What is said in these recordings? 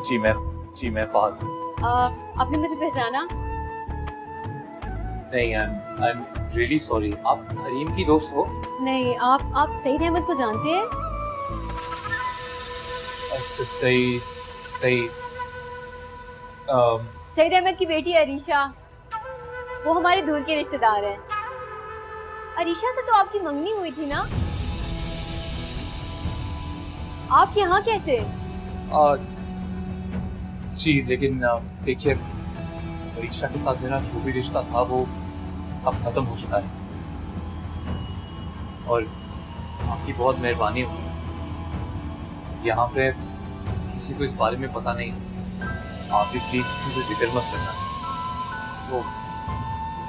जी मैं फहद हूँ। आपने मुझे पहचाना? नहीं, आई एम रियली सॉरी। आप हरीम की दोस्त हो? नहीं, आप सईद अहमद को जानते हैं? सही सही। सईद अहमद की बेटी अरीशा, वो हमारे दूर के रिश्तेदार हैं। अरीशा से तो आपकी मंगनी हुई थी ना? आप यहाँ कैसे? जी लेकिन देखिए, अरीशा के साथ मेरा जो भी रिश्ता था वो अब खत्म हो चुका है और आपकी बहुत मेहरबानी होगी। यहाँ पे किसी को इस बारे में पता नहीं है, आप भी प्लीज किसी से जिक्र मत करना। वो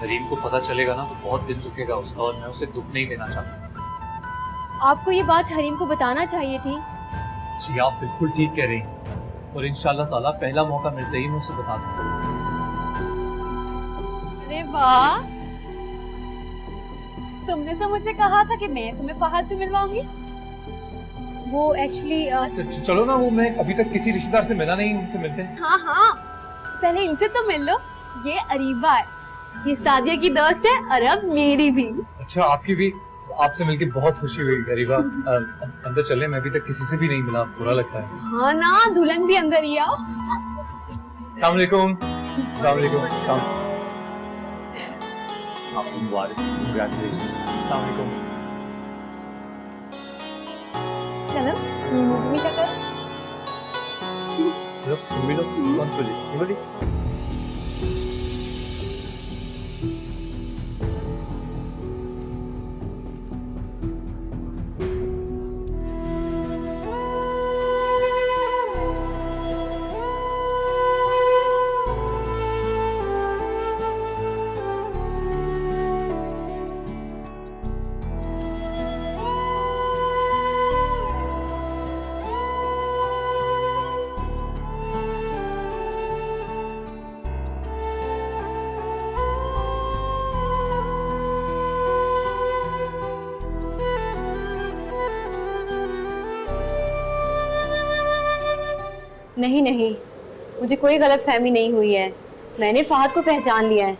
हरीम को पता चलेगा ना तो बहुत दिल दुखेगा उसका और मैं उसे दुख नहीं देना चाहता। आपको ये बात हरीम को बताना चाहिए थी। जी आप बिल्कुल ठीक कह रही हैं और इंशाल्लाह ताला पहला मौका मिलते ही मैं उसे बता दूंगा। अरे वाह, तुमने तो मुझे कहा था कि मैं तुम्हें फहद से मिलवाऊंगी। वो एक्चुअली चलो ना, वो मैं अभी तक किसी रिश्तेदार से मिला नहीं, उनसे मिलते हैं। हाँ, पहले इनसे तो मिल लो। ये अरीबा है, ये सादिया की दोस्त है और अब मेरी भी। अच्छा, आपकी भी? आपसे मिलके बहुत खुशी हुई गरीबा। अंदर चले, मैं अभी तक किसी से भी नहीं मिला, बुरा लगता है। हाँ ना, दुल्हन भी अंदर ही आओ। अस्सलाम वालेकुम। अस्सलाम वालेकुम। आपको मुबारक, कांग्रेचुलेशन। अस्सलाम वालेकुम। चलो मीठा करो। तुम भी लो, कौन सी वाली? नहीं, मुझे कोई गलत फहमी नहीं हुई है। मैंने फहद को पहचान लिया है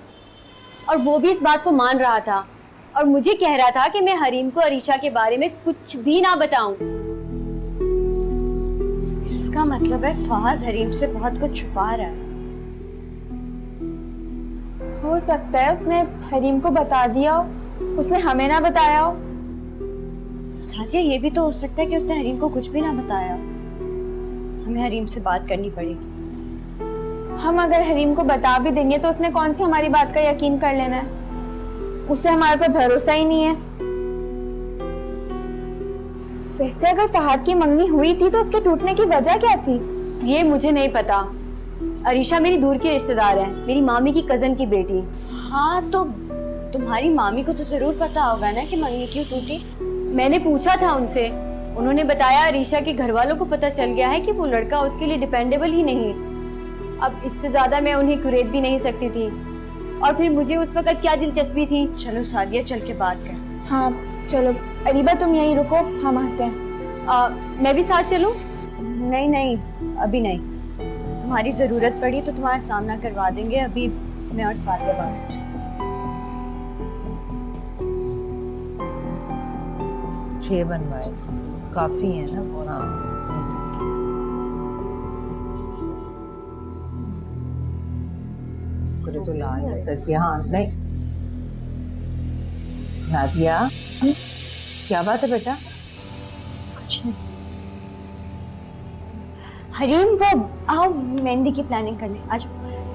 और वो भी इस बात को मान रहा था और मुझे कह रहा था कि मैं हरीम को अरीशा के बारे में कुछ भी ना बताऊं। इसका मतलब है फहद हरीम से बहुत कुछ छुपा रहा है। हो सकता है उसने हरीम को बता दिया हो, उसने हमें ना बताया हो। सादिया, ये भी तो हो सकता है कि उसने हरीम को कुछ भी ना बताया। हमें हरीम से बात करनी पड़ेगी। हम अगर हरीम को बता भी देंगे तो उसने कौन सी हमारी बात का यकीन कर लेना है? उससे हमारे पे भरोसा ही नहीं है। वैसे अगर फहद की मंगनी हुई थी तो उसके टूटने की वजह क्या थी? ये मुझे नहीं पता। अरीशा मेरी दूर की रिश्तेदार है, मेरी मामी की कजन की बेटी। हाँ, तो तुम्हारी मामी को तो जरूर पता होगा ना कि मंगनी क्यों टूटी। मैंने पूछा था उनसे, उन्होंने बताया अरीशा के घर वालों को पता चल गया है कि वो लड़का उसके लिए डिपेंडेबल ही नहीं। अब इससे ज्यादा मैं उन्हें कुरेद भी नहीं सकती थी और फिर मुझे उस वक्त क्या दिलचस्पी थी। चलो सादिया, चल के बात कर। हाँ चलो, अरीबा तुम यहीं रुको, हम आते हैं। मैं भी साथ चलूं? नहीं, अभी नहीं। तुम्हारी जरूरत पड़ी तो तुम्हारा सामना करवा देंगे। अभी मैं और सादिया बात कर। छह बनवाए काफी है ना? हाँ, तो लाल है सर। हाँ नहीं, नादिया क्या बात है बेटा? कुछ नहीं। हरीम, वो आओ मेहंदी की प्लानिंग करने।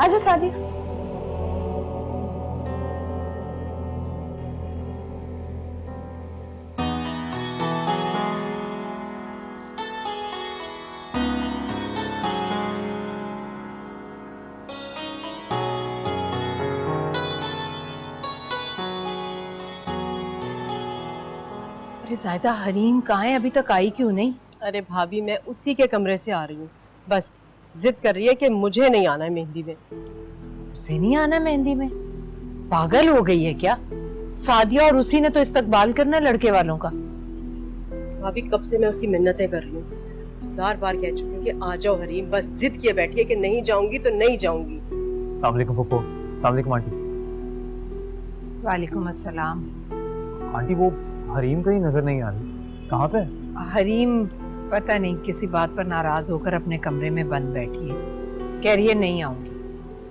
आजो सादिया। अरे जायदा, हरीम कहाँ है? अभी तक आई क्यों नहीं? अरे भाभी, मैं उसी के कमरे से आ रही हूँ। बस जिद कर रही है कि मुझे नहीं आना है मेहंदी में। उसे नहीं आना मेहंदी में? पागल हो गई है क्या? सादिया और उसी ने तो इस्तकबाल करना है लड़के वालों का। भाभी, कब से मैं उसकी मिन्नतें कर रही हूँ, 1000 बार कह चुकी हूँ कि आ जाओ हरीम, बस जिद किए बैठी है कि नहीं जाऊंगी तो नहीं जाऊंगी। अस्सलाम वालेकुम पप्पू। अस्सलाम वालेकुम आंटी। वालेकुम अस्सलाम। आंटी वो हरीम कहीं नजर नहीं आ रही, कहाँ पे? हरीम पता नहीं किसी बात पर नाराज होकर अपने कमरे में बंद बैठी है, कह रही है नहीं आऊंगी।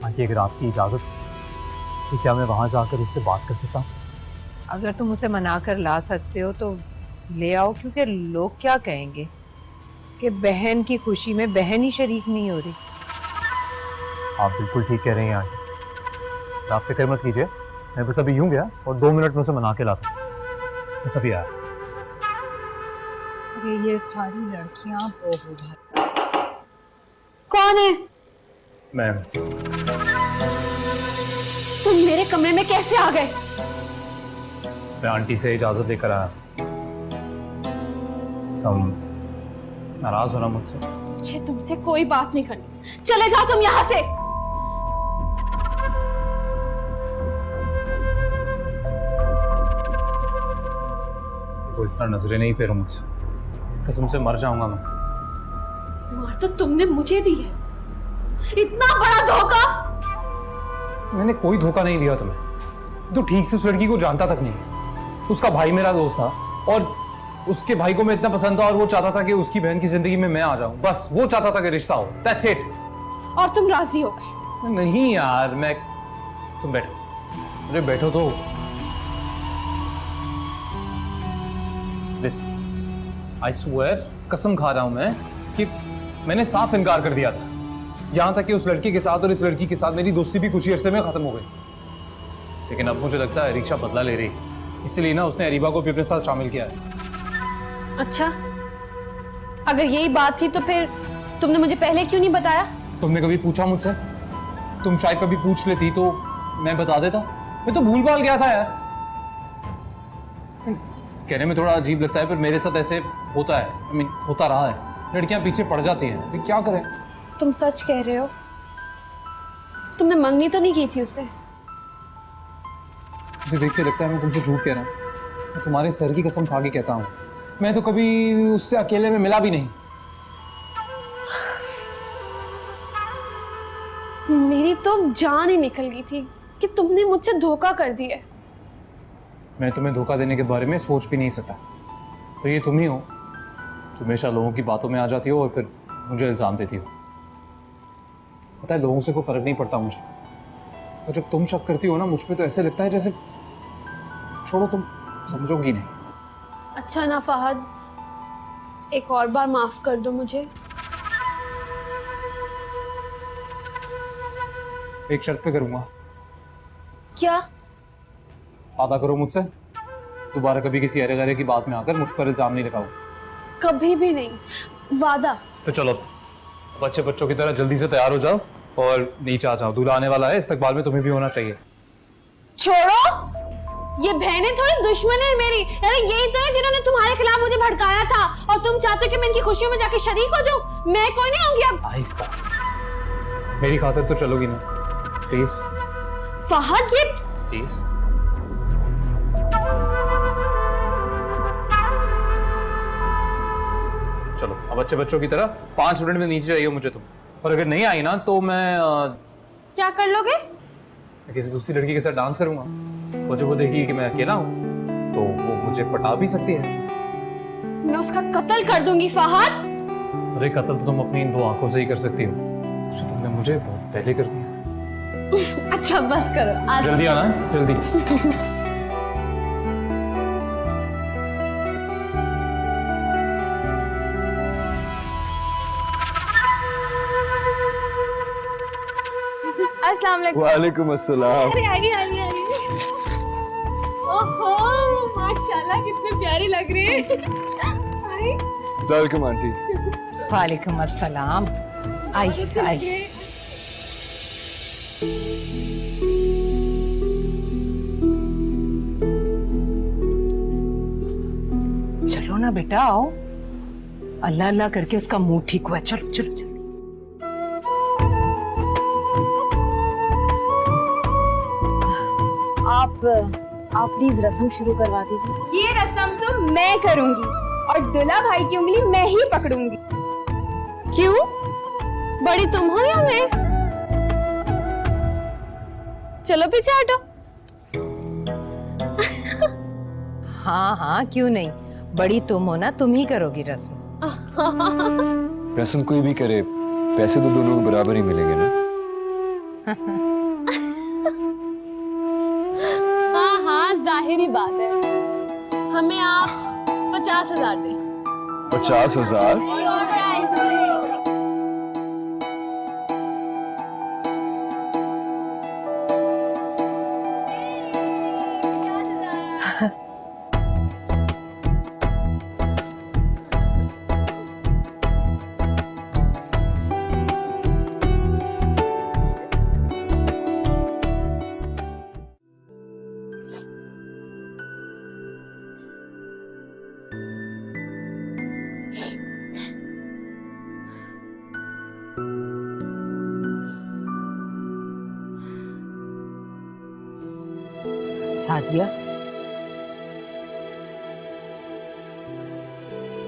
आंटी अगर आपकी इजाजत तो क्या मैं वहाँ जाकर उससे बात कर सकता हूँ? अगर तुम उसे मना कर ला सकते हो तो ले आओ, क्योंकि लोग क्या कहेंगे कि बहन की खुशी में बहन ही शरीक नहीं हो रही। आप बिल्कुल ठीक कह रही हैं आंटी, आप फिक्र मत कीजिए, मैं बस अभी यूं गया और 2 मिनट में उसे मना के लाता हूँ। बस अभी आया। अरे ये सारी लड़कियां कौन है? मैं तुम मेरे कमरे में कैसे आ गए? आंटी से इजाजत लेकर आया। तुम नाराज हो ना मुझसे? मुझे तुमसे कोई बात नहीं करनी, चले जाओ तुम यहाँ से। वो इस तरह नजरें नहीं फेरो मुझसे, कसम से मर जाऊंगा मैं। मार तो तुमने मुझे दी है, इतना बड़ा धोखा। मैंने कोई धोखा नहीं दिया तुम्हें, तो ठीक से उस लड़की को जानता तक नहीं। उसका भाई मेरा दोस्त था और उसके भाई को मैं इतना पसंद था और वो चाहता था कि उसकी बहन की जिंदगी में मैं आ जाऊं, बस वो चाहता था कि रिश्ता हो, दैट्स इट। और तुम राजी हो गए? नहीं यार, मैं तुम बैठो, अरे बैठो तो। लिसन, आई स्वेयर, कसम खा रहा हूं मैं कि मैंने साफ इनकार कर दिया था, यहां तक कि उस लड़के के साथ और इस लड़की के साथ मेरी दोस्ती भी कुछ ही अरसे में खत्म हो गई। लेकिन अब मुझे लगता है रिक्शा बदला ले रही, इसलिए ना उसने अरीबा को भी अपने साथ शामिल किया है। अच्छा, अगर यही बात थी तो फिर तुमने मुझे पहले क्यों नहीं बताया? तुमने कभी पूछा मुझसे? तुम शायद कभी पूछ लेती तो मैं बता देता। मैं तो भूल भाल गया था यार। कहने में थोड़ा अजीब लगता है पर मेरे साथ ऐसे होता है, I mean, होता रहा है। लड़कियां पीछे पड़ जाती हैं, फिर क्या करें? तुम सच कह रहे हो? तुमने मंगनी तो नहीं की थी उससे? मुझे देख के लगता है मैं तुमसे झूठ कह रहा हूँ। मैं तुम्हारे सर की कसम खा के कहता हूँ, मैं तो कभी उससे अकेले में मिला भी नहीं। मेरी तो जान ही निकल गई थी कि तुमने मुझसे धोखा कर दिया। मैं तुम्हें धोखा देने के बारे में सोच भी नहीं सकता। तो ये तुम ही हो जो हमेशा लोगों की बातों में आ जाती हो और फिर मुझे इल्ज़ाम देती हो। पता है, लोगों से कोई फर्क नहीं पड़ता मुझे, और जब तुम शक करती हो ना मुझ पे तो ऐसे लगता है जैसे, छोड़ो, तुम समझोगी नहीं। अच्छा ना फहद, एक और बार माफ कर दो मुझे। एक शर्त पे करूंगा। क्या? वादा करो मुझसे, दोबारा कभी किसी अरे गरे की बात में आकर मुझ पर इल्जाम नहीं लगाओ। कभी भी नहीं, वादा। तो चलो बच्चों की तरह जल्दी से तैयार हो जाओ और नीचे आ जाओ, दूल्हा आने वाला है, इस्तकबाल में तुम्हें भी होना चाहिए। छोड़ो, ये बहनें थोड़ी दुश्मन है मेरी, यानी यही तो है जिन्होंने तुम्हारे खिलाफ मुझे भड़काया था और तुम चाहते हो कि मैं इनकी खुशियों में जाके शरीक हो जाऊं। मैं कोई नहीं होंगी अब। आहिस्ता, मेरी खातिर तो चलोगी ना प्लीज? फहद, ये प्लीज। चलो अब बच्चों की तरह 5 मिनट में नीचे चाहिए मुझे तुम, और अगर नहीं आई ना तो मैं क्या कर लोगे? किसी दूसरी लड़की के साथ डांस करूंगा, और जब वो देखेगी कि मैं अकेला हूं तो वो मुझे पटा भी सकती है। मैं उसका कत्ल कर दूंगी फहद। अरे कत्ल तो तुम अपनी इन 2 आंखों से ही कर सकती हो, जो तुमने मुझे बहुत पहले कर दिया। अच्छा बस करो, आज जल्दी आना है, जल्दी। अस्सलाम वालेकुम। वालेकुम अस्सलाम। अरे आइए। ओहो, माशाल्लाह कितने प्यारी लग रही है। Welcome aunty. वालेकुम अस्सलाम। आइए। चलो ना बेटा, आओ। अल्लाह अल्लाह करके उसका मूड ठीक हुआ। चलो चलो जल्दी। आप प्लीज रस्म शुरू करवा दीजिए। ये रस्म तो मैं करूंगी और दुल्हा भाई की उंगली मैं ही पकड़ूंगी। क्यों? बड़ी तुम हो या मैं? चलो पीछे हटो। हाँ हाँ, क्यों नहीं, बड़ी तुम हो ना, तुम ही करोगी रस्म। रस्म कोई भी करे, पैसे तो दोनों को बराबर ही मिलेंगे ना। हाँ हाँ, जाहिरी बात है। हमें आप 50,000 दें। 50,000? सादिया,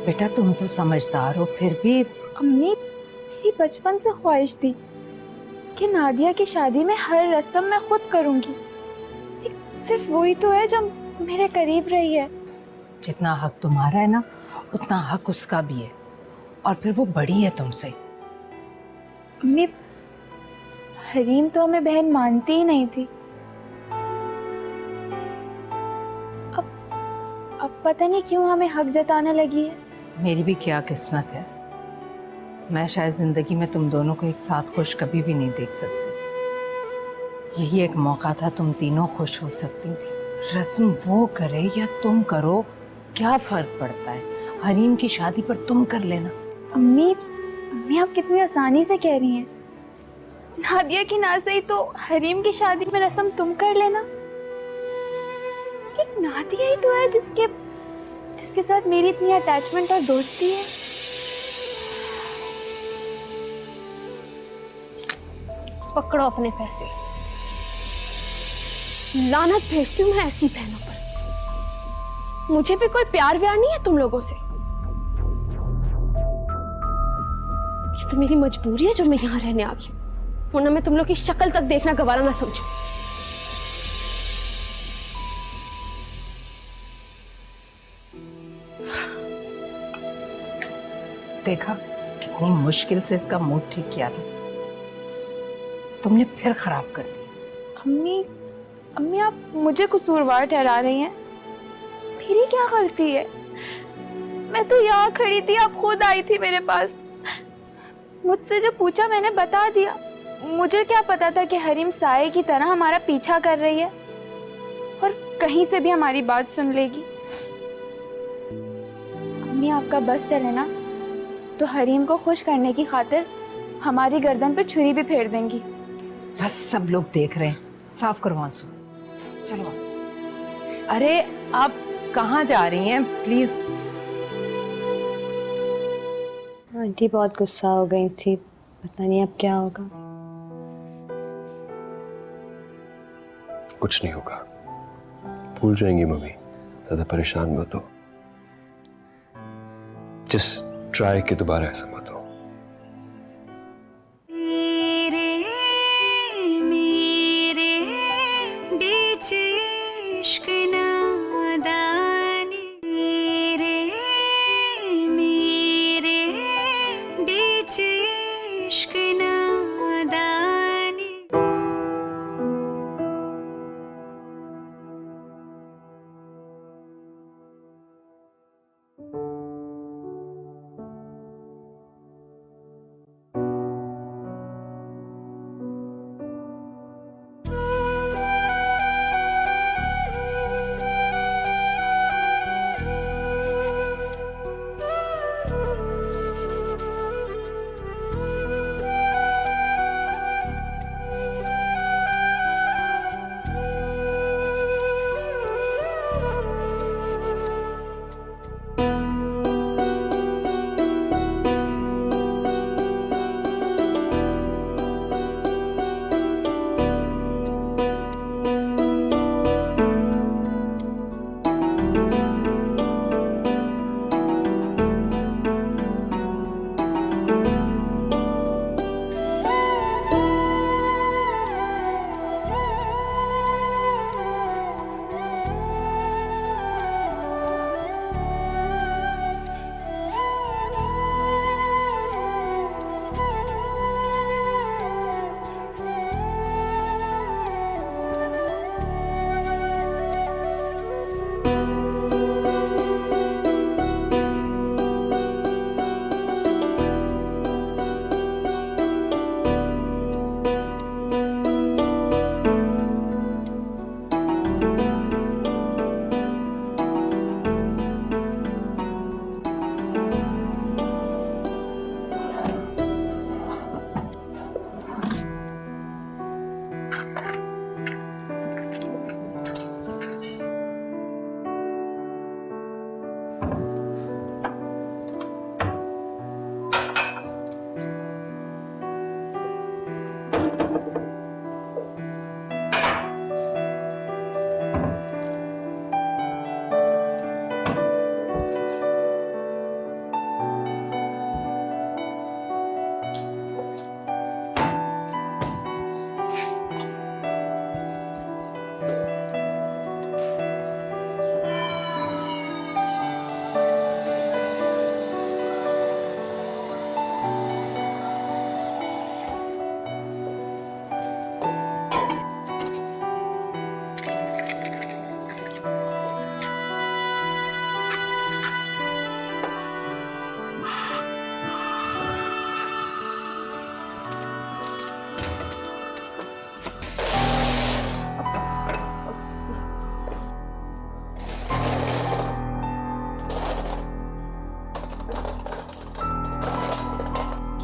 बेटा तुम तो समझदार हो, फिर भी अम्मी, मेरी बचपन से ख्वाहिश थी कि नादिया की शादी में हर रस्म मैं खुद करूंगी। सिर्फ वही तो है जो मेरे करीब रही है। जितना हक तुम्हारा है ना, उतना हक उसका भी है, और फिर वो बड़ी है तुमसे। अम्मी, हरीम तो हमें बहन मानती ही नहीं थी। अब पता नहीं क्यों हमें हक जताने लगी है। मेरी भी क्या किस्मत है, मैं शायद जिंदगी में तुम दोनों को एक साथ खुश कभी भी नहीं देख सकती। यही एक मौका था, तुम तीनों खुश हो सकती थी। रस्म वो करे या तुम करो, क्या फर्क पड़ता है? हरीम की शादी पर तुम कर लेना। अम्मी आप कितनी आसानी से कह रही हैं। नादिया की ना सही तो हरीम की शादी में रस्म तुम कर लेना। कि नादिया ही तो है जिसके साथ मेरी इतनी अटैचमेंट और दोस्ती है। पकड़ो अपने पैसे। लानत भेजती हूँ मैं ऐसी बहनों पर। मुझे भी कोई प्यार व्यार नहीं है तुम लोगों से। ये तो मेरी मजबूरी है जो मैं यहाँ रहने आ गई, वरना मैं तुम लोग की शक्ल तक देखना गवारा ना समझूं। देखा कितनी मुश्किल से इसका मूड ठीक किया था, तुमने फिर खराब कर दिया। अम्मी आप मुझे कसूरवार ठहरा रही हैं। मेरी क्या गलती है? मैं तो यहाँ खड़ी थी, आप खुद आई थी मेरे पास। मुझसे जो पूछा मैंने बता दिया। मुझे क्या पता था कि हरीम साये की तरह हमारा पीछा कर रही है और कहीं से भी हमारी बात सुन लेगी। अम्मी आपका बस चले ना तो हरीम को खुश करने की खातिर हमारी गर्दन पर छुरी भी फेर देंगी। बस सब लोग देख रहे हैं, साफ करो आंसू। चलो। अरे आप कहाँ जा रही हैं? प्लीज। आंटी बहुत गुस्सा हो गई थी, पता नहीं अब क्या होगा। कुछ नहीं होगा, भूल जाएंगी मम्मी, ज्यादा परेशान मत हो। जस्ट ट्राई के दोबारा ऐसा मत हो।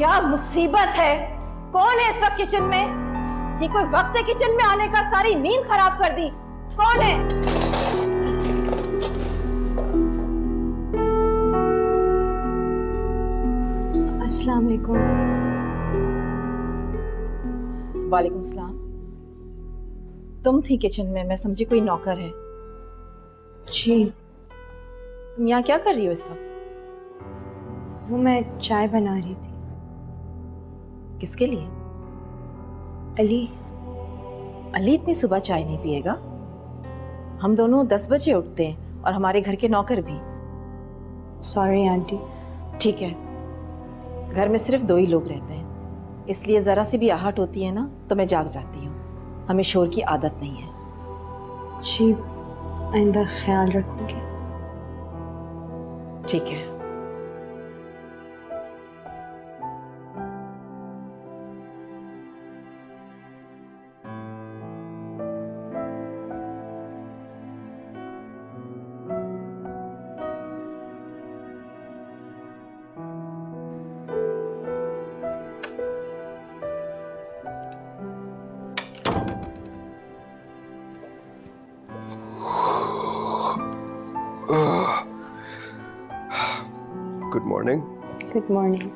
क्या मुसीबत है? कौन है इस वक्त किचन में? ये कोई वक्त है किचन में आने का? सारी नींद खराब कर दी। कौन है? अस्सलाम वालेकुम। वालेकुम सलाम। तुम थी किचन में, मैं समझी कोई नौकर है। जी। तुम यहाँ क्या कर रही हो इस वक्त? वो मैं चाय बना रही थी। किसके लिए? अली। अली इतनी सुबह चाय नहीं पिएगा। हम दोनों 10 बजे उठते हैं और हमारे घर के नौकर भी। Sorry aunty. ठीक है, घर में सिर्फ 2 ही लोग रहते हैं, इसलिए ज़रा सी भी आहट होती है ना तो मैं जाग जाती हूँ। हमें शोर की आदत नहीं है। जी, आइंदा ख्याल रखूंगी। ठीक है। Good morning. Good morning.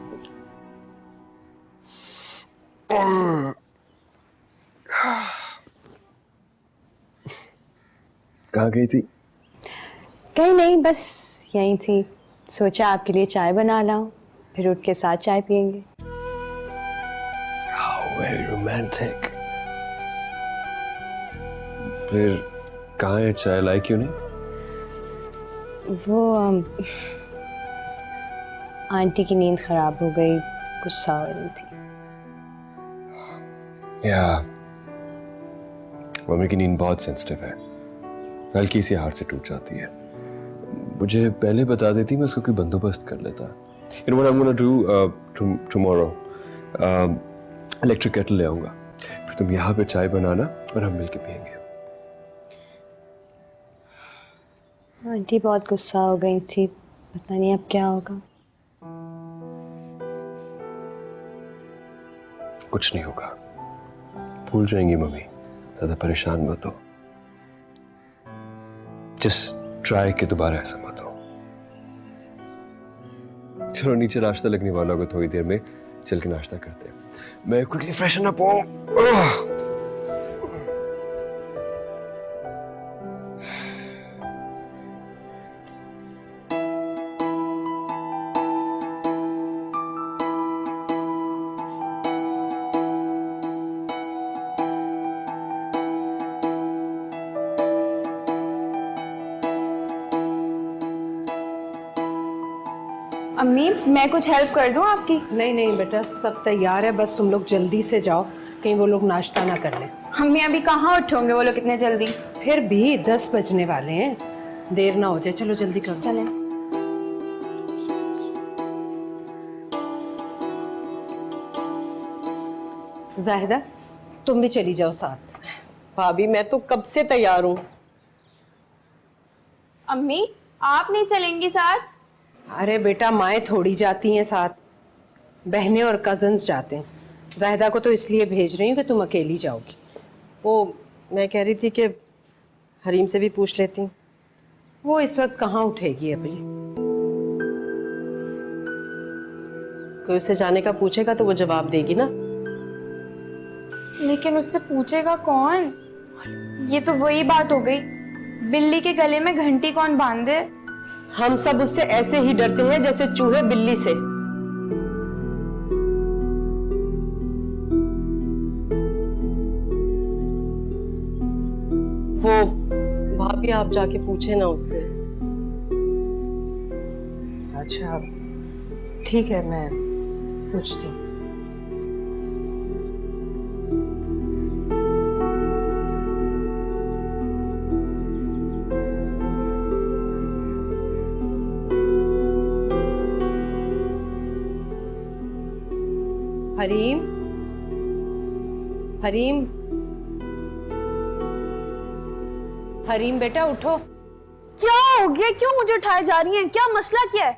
कहाँ गई थी? कहीं नहीं, बस यहीं थी। सोचा आपके लिए चाय बना लाऊं, फिर उठ के साथ चाय पियेंगे। How very romantic। फिर कहाँ है चाय? लाई क्यों नहीं? वो आंटी की नींद खराब हो गई, गुस्सा हो रही थी। या मम्मी की नींद बहुत सेंसिटिव है, हल्की सी हार से टूट जाती है। मुझे पहले बता देती, मैं उसको कोई बंदोबस्त कर लेता। You know what I'm gonna do tomorrow? Electric kettle ले आऊंगा, फिर तुम यहाँ पे चाय बनाना और हम मिलके पियेंगे। आंटी बहुत गुस्सा हो गई थी, पता नहीं अब क्या होगा। कुछ नहीं होगा, भूल जाएंगी मम्मी, ज्यादा परेशान मत हो। जस्ट ट्राई के दोबारा ऐसा मत हो। चलो नीचे नाश्ता लगने वाला होगा, थोड़ी देर में चल के नाश्ता करते हैं। मैं क्विकली फ्रेशन अप हूँ। अम्मी, मैं कुछ हेल्प कर दूं आपकी? नहीं नहीं बेटा, सब तैयार है, बस तुम लोग जल्दी से जाओ, कहीं वो लोग नाश्ता ना कर लें। अम्मी अभी कहाँ उठोगे वो लोग इतने जल्दी? फिर भी 10 बजने वाले हैं, देर ना हो जाए। चलो जल्दी करो। चलें। जाहिदा, तुम भी चली जाओ साथ। भाभी मैं तो कब से तैयार हूँ। अम्मी, आप नहीं चलेंगी साथ? अरे बेटा, माएँ थोड़ी जाती हैं साथ, बहनें और कजन्स जाते हैं। जाहिदा को तो इसलिए भेज रही हूँ कि तुम अकेली जाओगी। वो मैं कह रही थी कि हरीम से भी पूछ लेती हूँ। वो इस वक्त कहाँ उठेगी अभी? कोई उससे जाने का पूछेगा तो वो जवाब देगी ना। लेकिन उससे पूछेगा कौन? ये तो वही बात हो गई, बिल्ली के गले में घंटी कौन बांधे? हम सब उससे ऐसे ही डरते हैं जैसे चूहे बिल्ली से। वो भाभी आप जाके पूछे ना उससे। अच्छा ठीक है, मैं पूछती हूँ। हरीम, हरीम, हरीम बेटा उठो। क्या हो गया? क्यों मुझे उठाए जा रही हैं? क्या मसला क्या है?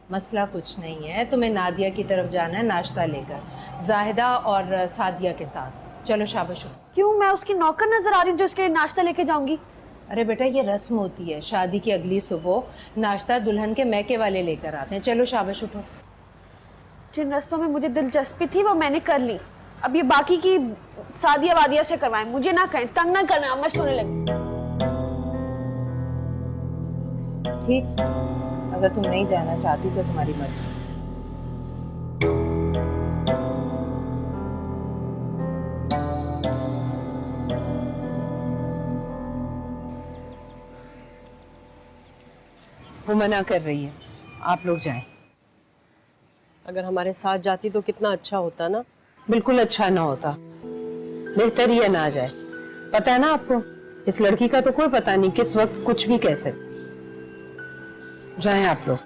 मसला कुछ नहीं है, तुम्हें नादिया की तरफ जाना है नाश्ता लेकर, जाहिदा और सादिया के साथ। चलो शाबाश। क्यों, मैं उसकी नौकर नजर आ रही हूँ जो उसके लिए नाश्ता लेके जाऊंगी? अरे बेटा ये रस्म होती है, शादी की अगली सुबह नाश्ता दुल्हन के मैके वाले लेकर आते हैं। चलो शाबाश उठो। जिन रस्मों में मुझे दिलचस्पी थी वो मैंने कर ली, अब ये बाकी की सादिया वादिया से करवाएं, मुझे ना कहें, तंग ना करना, अब मैं सोने लगी। ठीक, अगर तुम नहीं जाना चाहती तो तुम्हारी मर्जी। वो मना कर रही है, आप लोग जाएं। अगर हमारे साथ जाती तो कितना अच्छा होता ना। बिल्कुल अच्छा ना होता, बेहतर ही है ना जाए। पता है ना आपको, इस लड़की का तो कोई पता नहीं किस वक्त कुछ भी कह सकती। जाएं आप लोग।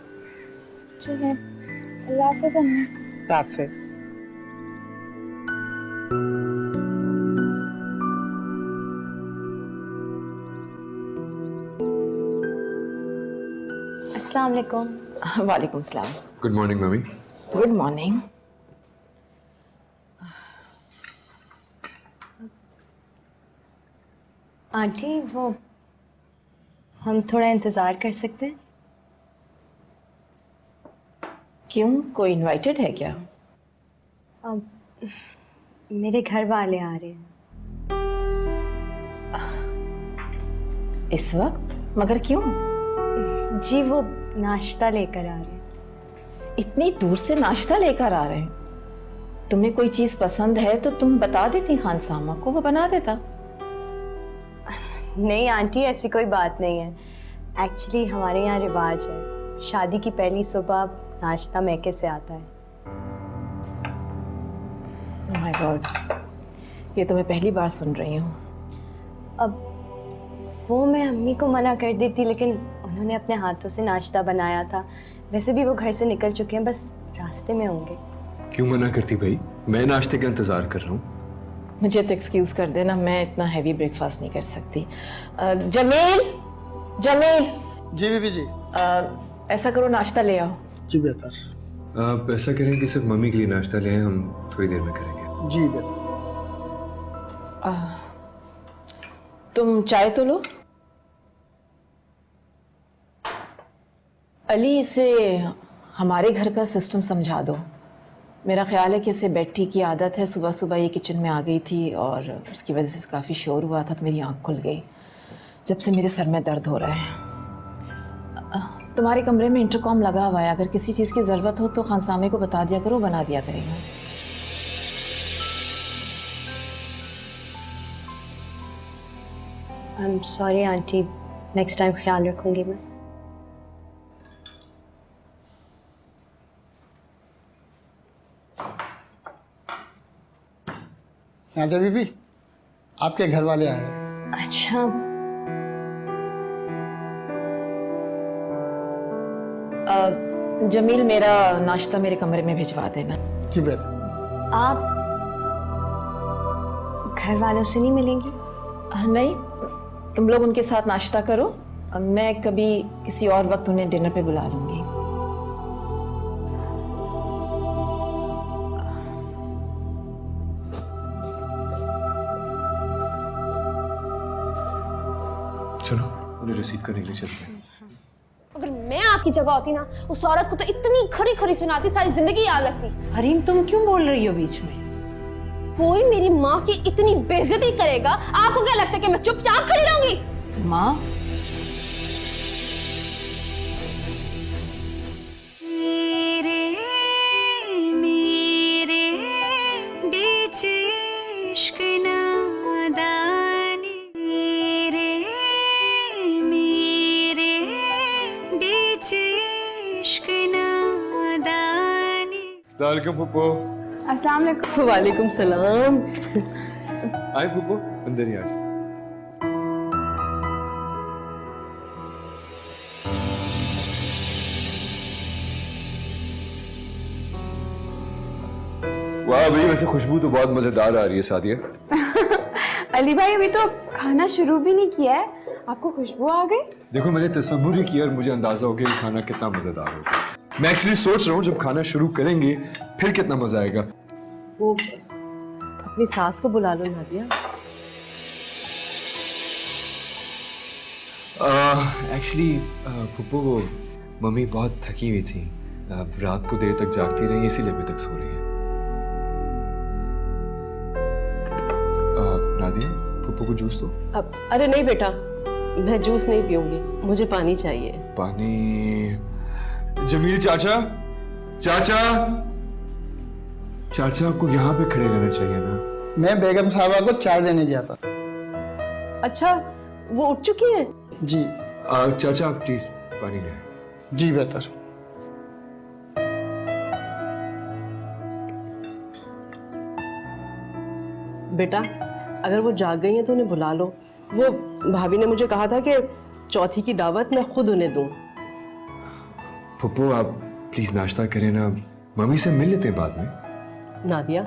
चलिए, अल्लाह हाफ़िज़ अम्मी। हाफ़िज़। अस्सलाम वालेकुम। वालेकुम सलाम। Good morning mummy. Good morning. Aunty वो हम थोड़ा इंतज़ार कर सकते हैं? क्यों, कोई इनवाइटेड है क्या? अब मेरे घर वाले आ रहे हैं। इस वक्त? मगर क्यों? जी वो नाश्ता लेकर आ रहे हैं। इतनी दूर से नाश्ता लेकर आ रहे हैं? तुम्हें कोई चीज पसंद है तो तुम बता देती खान सामा को, वो बना देता। नहीं आंटी, ऐसी कोई बात नहीं है। एक्चुअली हमारे यहाँ रिवाज है, शादी की पहली सुबह नाश्ता मैके से आता है। ओह माय गॉड, ये तो मैं पहली बार सुन रही हूँ। अब वो मैं अम्मी को मना कर देती, लेकिन उन्होंने अपने हाथों से नाश्ता बनाया था। वैसे भी वो घर से निकल चुके हैं, बस रास्ते में होंगे। क्यों मना करती भाई, मैं नाश्ते का इंतजार कर रहा हूँ। मुझे तो एक्सक्यूज कर देना, मैं इतना हैवी ब्रेकफास्ट नहीं कर सकती। जमील, जमील। जी बीबी जी। ऐसा करो नाश्ता ले आओ। जी बेहतर। आप ऐसा करें कि सिर्फ मम्मी के लिए नाश्ता ले आएं, हम थोड़ी देर में करेंगे। जी बेहतर। तुम चाय तो लो। अली, इसे हमारे घर का सिस्टम समझा दो। मेरा ख्याल है कि इसे बैठी की आदत है, सुबह सुबह ये किचन में आ गई थी और उसकी वजह से काफ़ी शोर हुआ था तो मेरी आँख खुल गई। जब से मेरे सर में दर्द हो रहा है। तुम्हारे कमरे में इंटरकॉम लगा हुआ है, अगर किसी चीज़ की ज़रूरत हो तो खानसामे को बता दिया करो, बना दिया करेगा। I am sorry aunty, next time ख्याल रखूंगी मैं। नादिया बीबी, आपके घर वाले आए हैं। अच्छा, जमील, मेरा नाश्ता मेरे कमरे में भिजवा देना। जी बेहतर। आप घर वालों से नहीं मिलेंगी? नहीं, तुम लोग उनके साथ नाश्ता करो, मैं कभी किसी और वक्त उन्हें डिनर पे बुला लूंगी। चलो उन्हें रिसीव करने के लिए चलते हैं। अगर मैं आपकी जगह होती ना, उस औरत को तो इतनी खरी खरी सुनाती, सारी जिंदगी याद रखती। हरीम तुम क्यों बोल रही हो बीच में? कोई मेरी माँ की इतनी बेइज्जती करेगा, आपको क्या लगता है कि मैं चुपचाप खड़ी रहूंगी? माँ, अस्सलाम फुप्पो। अस्सलाम वालेकुम। वालेकुम सलाम। आए फुप्पो, अंदर ही आ जाओ। वाह भाई, वैसे खुशबू तो बहुत मजेदार आ रही है सादिया। अली भाई अभी तो खाना शुरू भी नहीं किया है, आपको खुशबू आ गई? देखो मैंने तसव्वुर ही किया और मुझे अंदाजा हो गया कि खाना कितना मजेदार होगा। मैं एक्चुअली सोच रहा हूँ जब खाना शुरू करेंगे फिर कितना मजा आएगा। वो अपनी सास को बुला लो नादिया। एक्चुअली फुप्पो वो मम्मी बहुत थकी हुई थी, रात को देर तक जागती रही, इसीलिए अभी तक सो रही है। नादिया फुप्पो को जूस दो। अब अरे नहीं बेटा, मैं जूस नहीं पीऊंगी, मुझे पानी चाहिए। पानी? जमील चाचा, चाचा, चाचा आपको यहाँ पे खड़े रहना चाहिए ना। मैं बेगम साहबा को चाय देने गया था। अच्छा, वो उठ चुकी है? जी। चाचा आप प्लीज पानी ले आए। जी बेहतर। बेटा अगर वो जाग गई हैं तो उन्हें बुला लो। वो भाभी ने मुझे कहा था कि चौथी की दावत मैं खुद उन्हें दूं। फुप्पो आप प्लीज नाश्ता करें ना, मम्मी से मिल लेते हैं बाद में। नादिया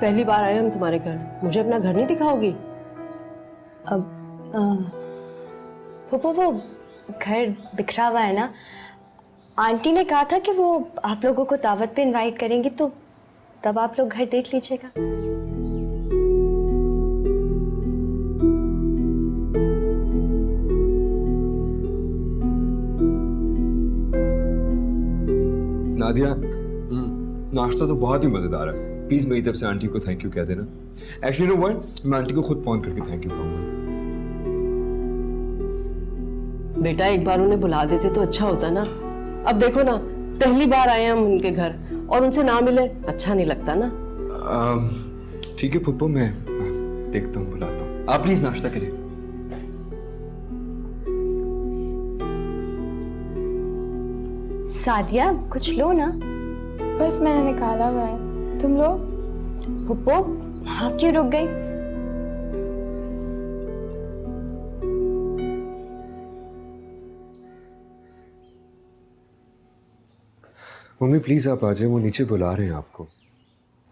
पहली बार आए हम तुम्हारे घर, मुझे अपना घर नहीं दिखाओगी? अब फूफो वो घर बिखरा हुआ है ना, आंटी ने कहा था कि वो आप लोगों को दावत पे इनवाइट करेंगी, तो तब आप लोग घर देख लीजिएगा। नादिया नाश्ता तो बहुत ही मजेदार है, प्लीज मेरी तरफ से आंटी को थैंक यू कह देना। एक्चुअली नो व्हाट, मैं आंटी को खुद फोन करके थैंक यू कहूंगा। बेटा एक बार उन्हें बुला देते तो अच्छा होता ना। अब देखो ना, पहली बार आए हम उनके घर और उनसे ना मिले, अच्छा नहीं लगता ना। ठीक है फुप्पो, मैं देखता हूँ, बुलाता हूँ। आप प्लीज नाश्ता करें। सादिया कुछ लो ना। बस मैंने निकाला हुआ है, तुम लो। फुप्पो आप क्यों रुक गई? मम्मी प्लीज आप आ जाए, वो नीचे बुला रहे हैं आपको।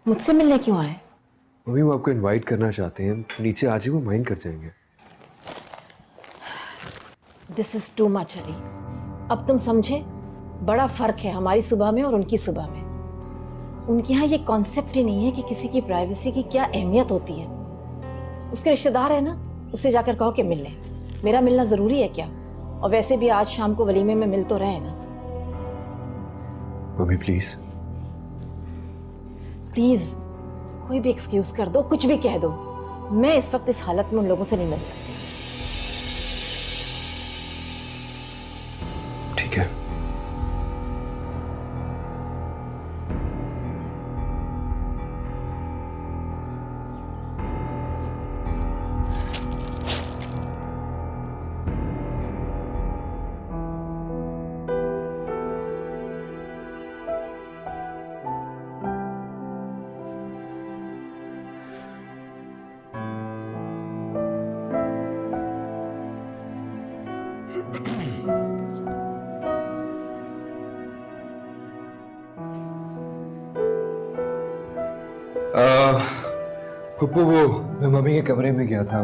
मुझसे मिलने क्यों आए? मम्मी वो आपको इनवाइट करना चाहते हैं, नीचे आ जाए, वो माइंड कर जाएंगे। This is too much Ali. अब तुम समझे, बड़ा फर्क है हमारी सुबह में और उनकी सुबह में। उनके यहाँ ये कॉन्सेप्ट ही नहीं है कि किसी की प्राइवेसी की क्या अहमियत होती है। उसके रिश्तेदार है ना, उससे जाकर कहो कि मिल लें। मेरा मिलना जरूरी है क्या? और वैसे भी आज शाम को वलीमे में मिल तो रहे ना। मम्मी प्लीज प्लीज कोई भी एक्सक्यूज कर दो, कुछ भी कह दो, मैं इस वक्त इस हालत में उन लोगों से नहीं मिल सकती। ठीक है। फुप्पो वो मैं मम्मी के कमरे में गया था,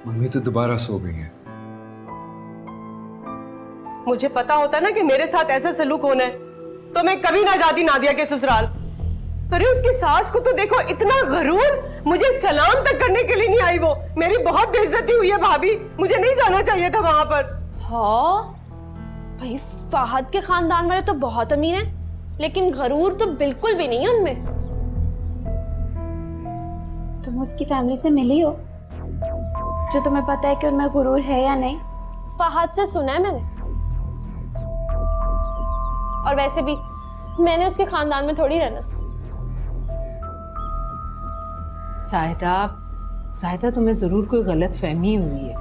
मम्मी तो दोबारा सो गई है। मुझे पता होता ना कि मेरे साथ ऐसा सलूक होना है तो मैं कभी ना जाती नादिया के ससुराल। अरे उसकी सास को तो देखो, इतना गरूर, मुझे सलाम तक करने के लिए नहीं आई वो। मेरी बहुत बेइज्जती हुई है भाभी, मुझे नहीं जाना चाहिए था वहां पर। हाँ भाई, फाहद के खानदान वाले तो बहुत अमीर हैं, लेकिन गरूर तो बिल्कुल भी नहीं है उनमें। तुम उसकी फैमिली से मिली हो, जो तुम्हें पता है कि उनमें गुरूर है या नहीं? फहद से सुना है मैंने, और वैसे भी मैंने उसके खानदान में थोड़ी रहना। साहिदा तुम्हें जरूर कोई गलत फहमी हुई है।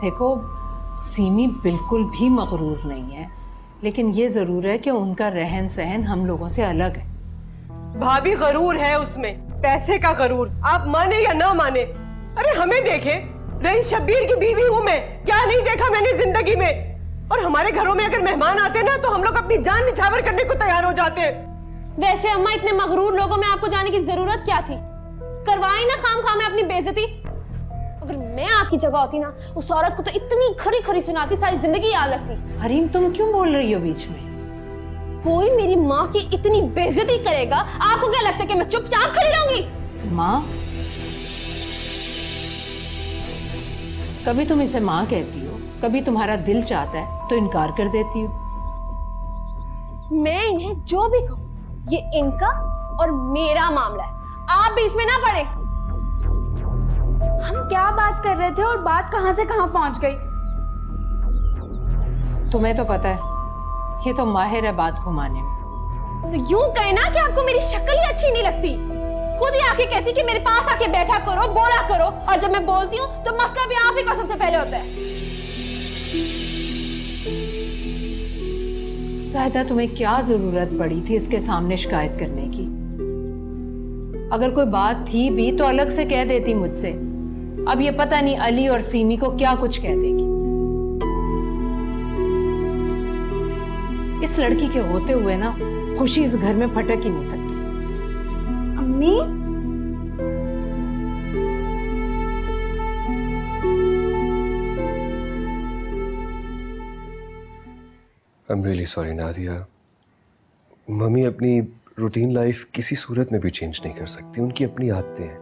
देखो सीमी बिल्कुल भी मगरूर नहीं है, लेकिन ये जरूर है कि उनका रहन सहन हम लोगों से अलग है। भाभी गरूर है उसमें, पैसे का गरूर, आप माने या ना माने। अरे हमें देखे, रईस शब्बीर की बीवी हूं मैं, क्या नहीं देखा मैंने जिंदगी में। और हमारे घरों में अगर मेहमान आते ना तो हम लोग अपनी जान निछावर करने को तैयार हो जाते। वैसे अम्मा, इतने मगरूर लोगों में आपको जाने की जरूरत क्या थी? करवाई ना खाम खाम में अपनी बेइज्जती। अगर मैं आपकी जगह होती ना, उस औरत को तो इतनी खरी खरी सुनाती, सारी जिंदगी याद रखती। हरीम तुम क्यों बोल रही हो बीच में? कोई मेरी माँ की इतनी बेइज्जती करेगा, आपको क्या लगता है कि मैं चुपचाप खड़ी रहूंगी? माँ? कभी तुम इसे माँ कहती हो, कभी तुम्हारा दिल चाहता है तो इनकार कर देती हो। मैं इन्हें जो भी कहूँ, ये इनका और मेरा मामला है, आप बीच में ना पड़े। हम क्या बात कर रहे थे और बात कहां से कहां पहुंच गई? तुम्हें तो पता है ये तो माहिर है बात घुमाने में। तो यूं कहे ना कि आपको मेरी शक्ल ही अच्छी नहीं लगती, खुद ही आके कहती कि मेरे पास आके बैठा करो, बोला करो, और जब मैं बोलती हूँ तो मसला भी आप ही को सबसे पहले होता है। ज़ाहिदा तुम्हें क्या जरूरत पड़ी थी इसके सामने शिकायत करने की? अगर कोई बात थी भी तो अलग से कह देती मुझसे। अब ये पता नहीं अली और सीमी को क्या कुछ कह देगी। इस लड़की के होते हुए ना खुशी इस घर में फटक ही नहीं सकती। अम्मी, I'm really sorry Nadia. Mummy अपनी रूटीन लाइफ किसी सूरत में भी चेंज नहीं कर सकती, उनकी अपनी आदतें हैं।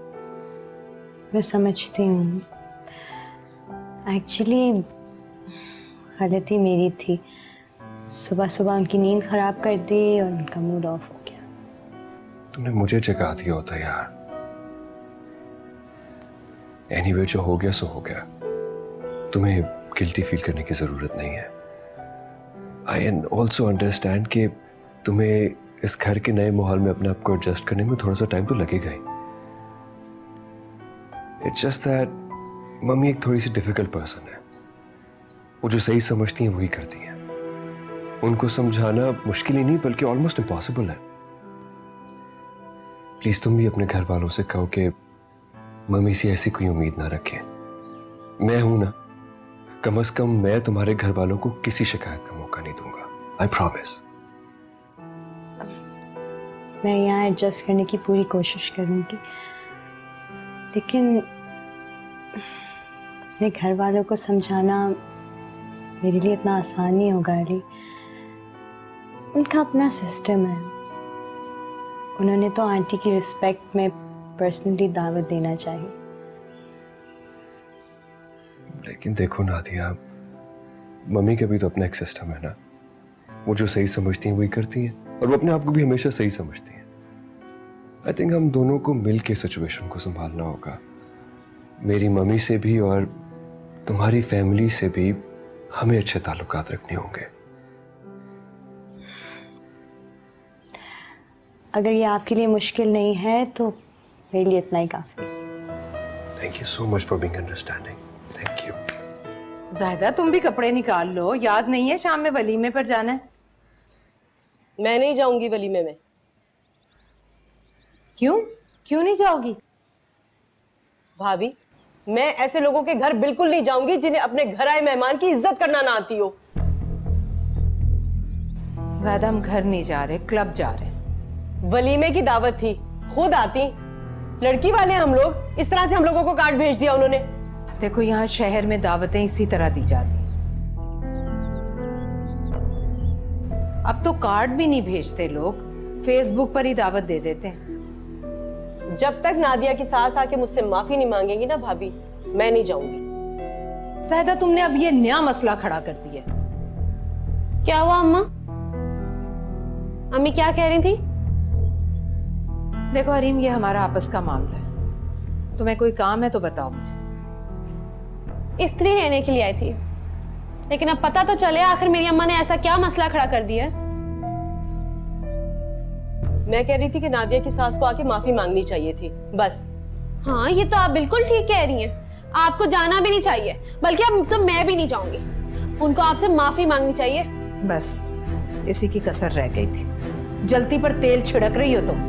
मैं समझती हूँ, एक्चुअली गलती मेरी थी। सुबह सुबह उनकी नींद खराब कर दी और उनका मूड ऑफ हो गया। तुमने मुझे जगा दिया होता यार। एनीवे जो हो गया सो हो गया, तुम्हें गिल्टी फील करने की जरूरत नहीं है। आई एन ऑल्सो अंडरस्टैंड कि तुम्हें इस घर के नए माहौल में अपने आप को एडजस्ट करने में थोड़ा सा टाइम तो लगेगा ही। इट्स जस्ट दैट मम्मी एक थोड़ी सी डिफिकल्ट पर्सन है। वो जो सही समझती हैं वही करती हैं। उनको समझाना मुश्किल ही नहीं बल्कि ऑलमोस्ट इम्पॉसिबल है। प्लीज तुम भी अपने घर वालों से कहो कि मम्मी से ऐसी कोई उम्मीद ना रखें। मैं हूं ना, कम से कम मैं तुम्हारे घर वालों को किसी शिकायत का मौका नहीं दूंगा। I promise. मैं यहाँ एडजस्ट करने की पूरी कोशिश करूंगी, लेकिन अपने घर वालों को समझाना मेरे लिए इतना आसान नहीं होगा अली। उनका अपना सिस्टम है। उन्होंने तो आंटी की रिस्पेक्ट में पर्सनली दावत देना चाहिए। लेकिन देखो नादिया, मम्मी का भी तो अपना एक सिस्टम है ना। वो जो सही समझती हैं वही करती हैं और वो अपने आप को भी हमेशा सही समझती हैं। आई थिंक हम दोनों को मिल के सिचुएशन को संभालना होगा। मेरी मम्मी से भी और तुम्हारी फैमिली से भी हमें अच्छे ताल्लुकात रखने होंगे। अगर ये आपके लिए मुश्किल नहीं है तो मेरे लिए इतना ही काफी। Thank you so much for being understanding. Thank you. Zahida तुम भी कपड़े निकाल लो, याद नहीं है शाम में वलीमे पर जाना है? मैं नहीं जाऊंगी वलीमे में। क्यों क्यों नहीं जाओगी? भाभी, मैं ऐसे लोगों के घर बिल्कुल नहीं जाऊंगी जिन्हें अपने घर आए मेहमान की इज्जत करना ना आती हो। ज़ाहिदा हम घर नहीं जा रहे, क्लब जा रहे हैं। वलीमे की दावत थी, खुद आती। लड़की वाले हम लोग, इस तरह से हम लोगों को कार्ड भेज दिया उन्होंने। देखो यहाँ शहर में दावतें इसी तरह दी जाती। अब तो कार्ड भी नहीं भेजते लोग, फेसबुक पर ही दावत दे देते हैं। जब तक नादिया की सास आके मुझसे माफी नहीं मांगेगी ना भाभी, मैं नहीं जाऊंगी। ज़ाहिदा तुमने अब ये नया मसला खड़ा कर दिया। क्या हुआ अम्मा? अम्मी क्या कह रही थी? देखो हरीम, ये हमारा आपस का मामला है। तुम्हें कोई काम है तो बताओ मुझे। स्त्री लेने के लिए आई थी, लेकिन अब पता तो चले आखिर मेरी अम्मा ने ऐसा क्या मसला खड़ा कर दिया है। मैं कह रही थी कि नादिया की सास को आके माफी मांगनी चाहिए थी, बस। हाँ, ये तो आप बिल्कुल ठीक कह रही हैं। आपको जाना भी नहीं चाहिए, बल्कि अब तो मैं भी नहीं जाऊंगी। उनको आपसे माफी मांगनी चाहिए। बस इसी की कसर रह गई थी। जलती पर तेल छिड़क रही हो तुम।